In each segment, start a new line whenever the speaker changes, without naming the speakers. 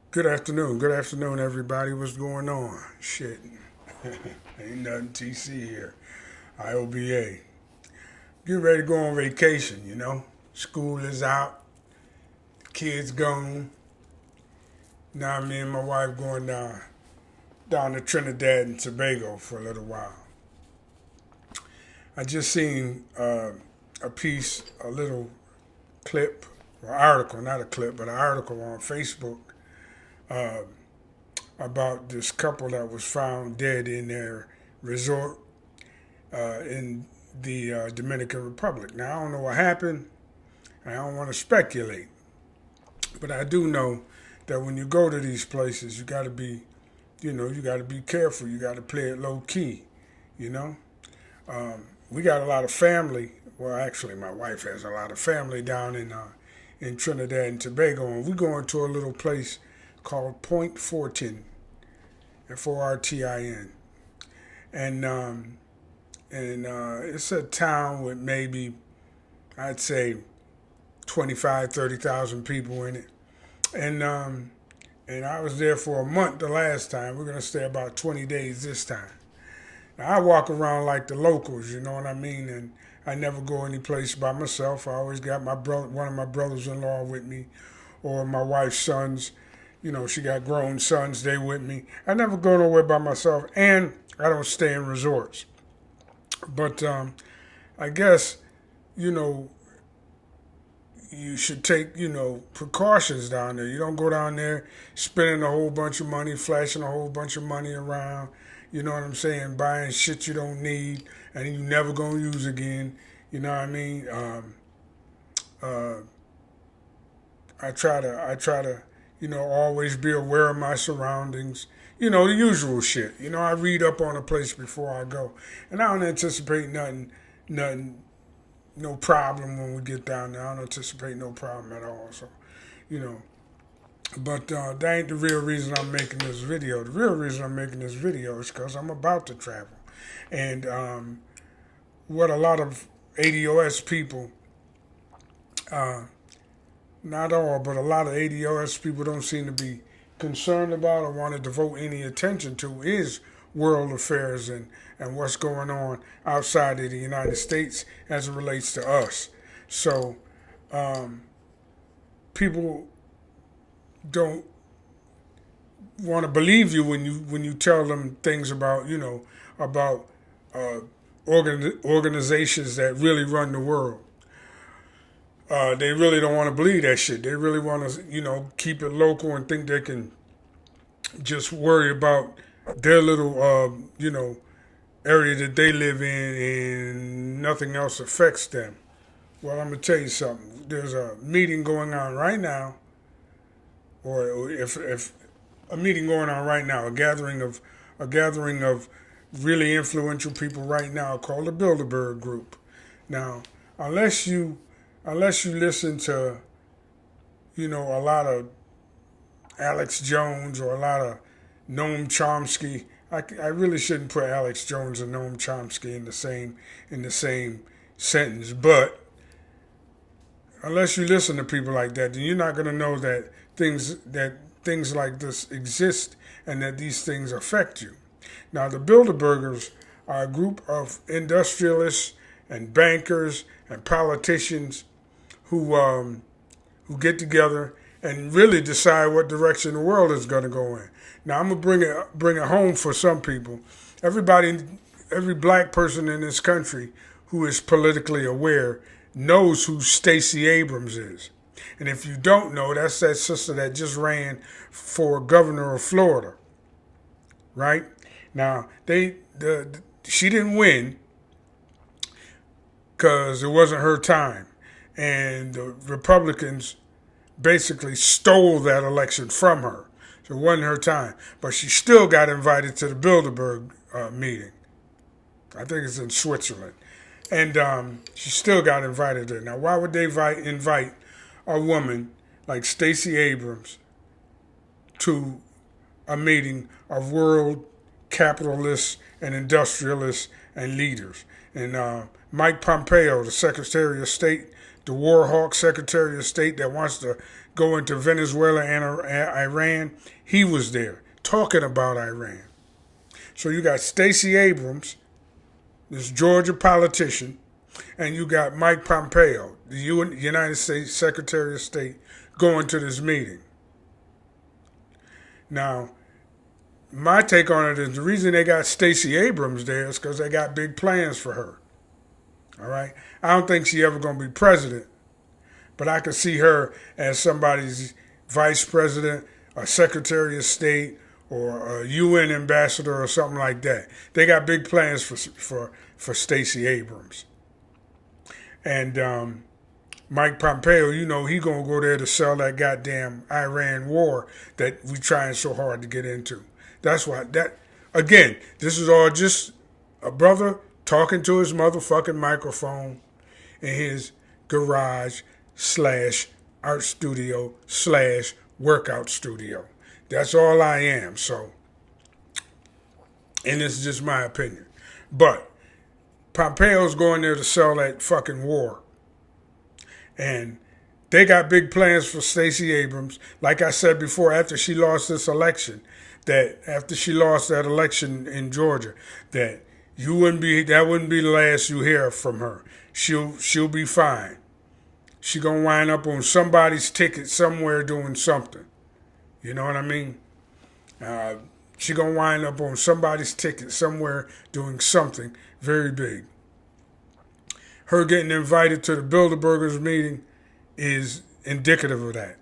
Good afternoon, everybody. What's going on? Shit, ain't nothing TC here. I.O.B.A. Get ready to go on vacation. School is out, kids gone. Now me and my wife going down to Trinidad and Tobago for a little while. I just seen a piece, a little clip, or article, not a clip, but an article on Facebook uh, about this couple that was found dead in their resort in the Dominican Republic. Now, I don't know what happened. I don't want to speculate. But I do know that when you go to these places, you got to be, you got to be careful. You got to play it low key, you know. We got a lot of family. Well, actually, my wife has a lot of family down in Trinidad and Tobago, and we going to a little place called Point Fortin, Fortin, and it's a town with maybe I'd say 25, 30,000 people in it, and I was there for a month the last time. We're gonna stay about 20 days this time. Now, I walk around like the locals, you know what I mean, and I never go any place by myself. I always got one of my brothers-in-law with me, or my wife's sons. She got grown sons, they with me. I never go nowhere by myself, and I don't stay in resorts. But I guess, you know, you should take, precautions down there. You don't go down there spending a whole bunch of money, flashing a whole bunch of money around, you know what I'm saying, buying shit you don't need and you never gonna use again. You know what I mean? Uh, I try to, always be aware of my surroundings. The usual shit. I read up on a place before I go, and I don't anticipate nothing, no problem when we get down there. I don't anticipate no problem at all. So, you know, but that ain't the real reason I'm making this video. The real reason I'm making this video is because I'm about to travel, and what a lot of ADOS people. Not all, but a lot of ADOS people don't seem to be concerned about or want to devote any attention to is world affairs and what's going on outside of the United States as it relates to us. So people don't want to believe you when you tell them things about about organizations that really run the world. They really don't want to believe that shit. They really want to, keep it local and think they can just worry about their little, area that they live in and nothing else affects them. Well, I'm going to tell you something. There's a meeting going on right now, or if a meeting going on right now, a gathering of really influential people right now called the Bilderberg Group. Now, unless you listen to, a lot of Alex Jones or a lot of Noam Chomsky, I really shouldn't put Alex Jones and Noam Chomsky in the same sentence. But unless you listen to people like that, then you're not going to know that things like this exist and that these things affect you. Now, the Bilderbergers are a group of industrialists and bankers and politicians who get together and really decide what direction the world is going to go in. Now, I'm going to bring it home for some people. Every black person in this country who is politically aware knows who Stacey Abrams is. And if you don't know, that's that sister that just ran for governor of Florida. Right? Now, she didn't win because it wasn't her time. And the Republicans basically stole that election from her. So it wasn't her time. But she still got invited to the Bilderberg meeting. I think it's in Switzerland. And she still got invited there. Now, why would they invite a woman like Stacey Abrams to a meeting of world capitalists and industrialists and leaders? And Mike Pompeo, the Secretary of State, the war hawk Secretary of State that wants to go into Venezuela and Iran, he was there talking about Iran. So you got Stacey Abrams, this Georgia politician, and you got Mike Pompeo, the United States Secretary of State, going to this meeting. Now, my take on it is the reason they got Stacey Abrams there is because they got big plans for her. All right? I don't think she's ever going to be president, but I could see her as somebody's vice president, a secretary of state, or a UN ambassador or something like that. They got big plans for Stacey Abrams. And Mike Pompeo, you know, he going to go there to sell that goddamn Iran war that we trying so hard to get into. That's why again, this is all just a brother talking to his motherfucking microphone in his garage / art studio / workout studio. That's all I am. So, and this is just my opinion. But Pompeo's going there to sell that fucking war. And they got big plans for Stacey Abrams. Like I said before, after she lost this election, after she lost that election in Georgia, that wouldn't be the last you hear from her. She'll be fine. She gonna wind up on somebody's ticket somewhere doing something. You know what I mean? She gonna wind up on somebody's ticket somewhere doing something very big. Her getting invited to the Bilderbergers meeting is indicative of that.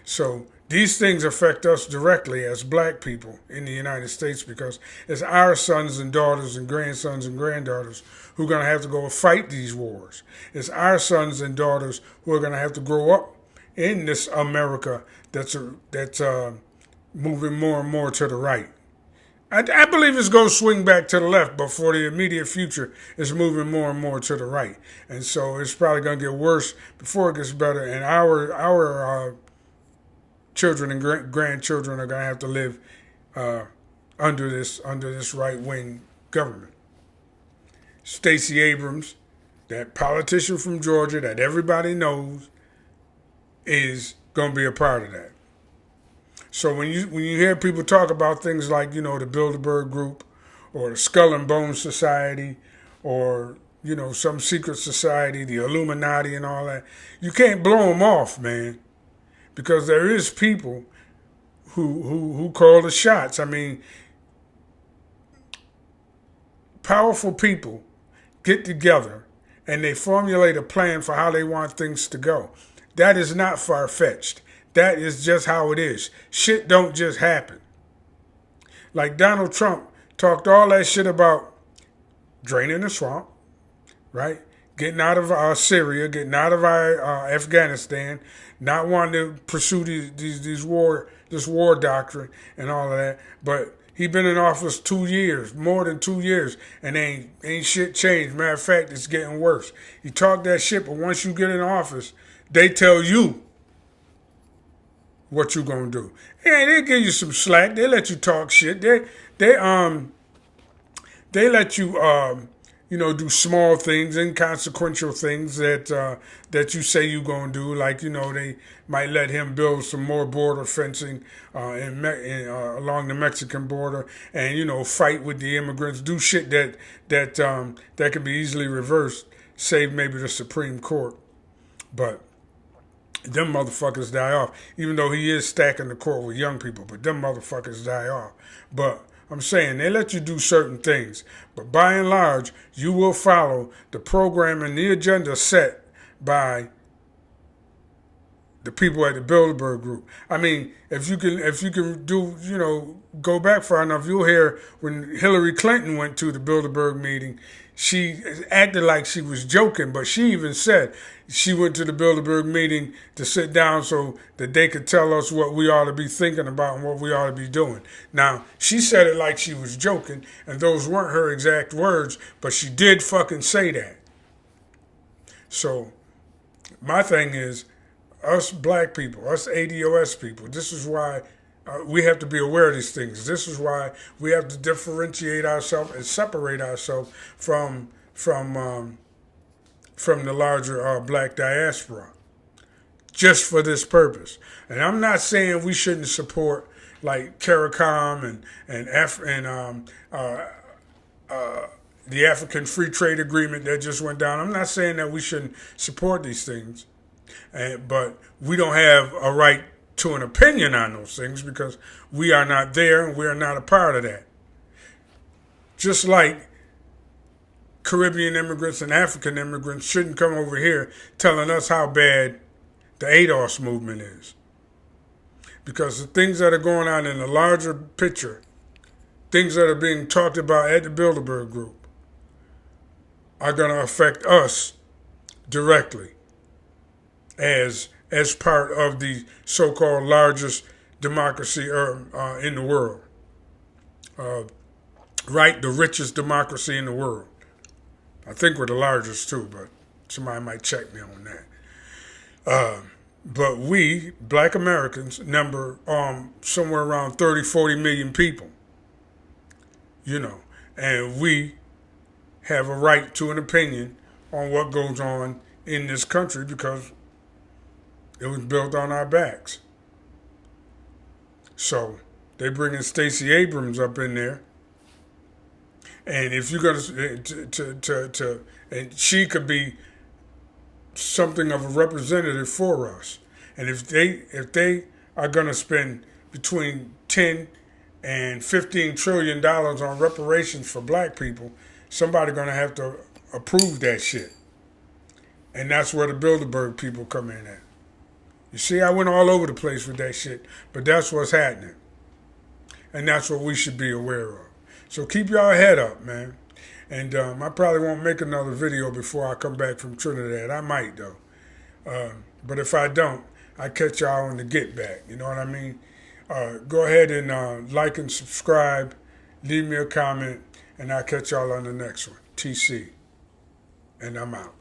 So these things affect us directly as black people in the United States because it's our sons and daughters and grandsons and granddaughters who are going to have to go fight these wars. It's our sons and daughters who are going to have to grow up in this America that's moving more and more to the right. I believe it's going to swing back to the left, but for the immediate future, it's moving more and more to the right. And so it's probably going to get worse before it gets better. And our children and grandchildren are going to have to live under this right-wing government. Stacey Abrams, that politician from Georgia that everybody knows, is going to be a part of that. So when you hear people talk about things like, you know, the Bilderberg Group or the Skull&Bones Society or, you know, some secret society, the Illuminati and all that, you can't blow them off, man, because there is people who call the shots. I mean, powerful people get together and they formulate a plan for how they want things to go. That is not far-fetched. That is just how it is. Shit don't just happen. Like Donald Trump talked all that shit about draining the swamp, right? Getting out of Syria, getting out of Afghanistan, not wanting to pursue this war doctrine and all of that. But he been in office 2 years, more than 2 years, and ain't shit changed. Matter of fact, it's getting worse. He talked that shit, but once you get in office, they tell you what you gonna do. Yeah, they give you some slack. They let you talk shit. They let you do small things, inconsequential things that you say you gonna do. Like, you know, they might let him build some more border fencing along the Mexican border, and, you know, fight with the immigrants, do shit that can be easily reversed, save maybe the Supreme Court, but them motherfuckers die off, even though he is stacking the court with young people, but them motherfuckers die off. But I'm saying they let you do certain things, but by and large, you will follow the program and the agenda set by the people at the Bilderberg Group. I mean, if you can do, you know, go back far enough, you'll hear when Hillary Clinton went to the Bilderberg meeting, she acted like she was joking, but she even said she went to the Bilderberg meeting to sit down so that they could tell us what we ought to be thinking about and what we ought to be doing. Now, she said it like she was joking, and those weren't her exact words, but she did fucking say that. So, my thing is, us black people, us ADOS people, this is why we have to be aware of these things. This is why we have to differentiate ourselves and separate ourselves from the larger black diaspora. just for this purpose. And I'm not saying we shouldn't support like CARICOM and the African Free Trade Agreement that just went down. I'm not saying that we shouldn't support these things, but we don't have a right to an opinion on those things because we are not there and we are not a part of that. Just like Caribbean immigrants and African immigrants shouldn't come over here telling us how bad the ADOS movement is. Because the things that are going on in the larger picture, things that are being talked about at the Bilderberg Group, are going to affect us directly as part of the so-called largest democracy in the world. Right, the richest democracy in the world. I think we're the largest too, but somebody might check me on that. But we, black Americans, number somewhere around 30, 40 million people. You know, and we have a right to an opinion on what goes on in this country because it was built on our backs. So they bringing Stacey Abrams up in there. And if you're going to and she could be something of a representative for us. And if they are going to spend between 10 and $15 trillion on reparations for black people, somebody going to have to approve that shit. And that's where the Bilderberg people come in at. You see, I went all over the place with that shit, but that's what's happening. And that's what we should be aware of. So keep y'all head up, man. And I probably won't make another video before I come back from Trinidad. I might, though. But if I don't, I catch y'all on the get back. You know what I mean? Go ahead and like and subscribe. Leave me a comment. And I'll catch y'all on the next one. Te-Ce. And I'm out.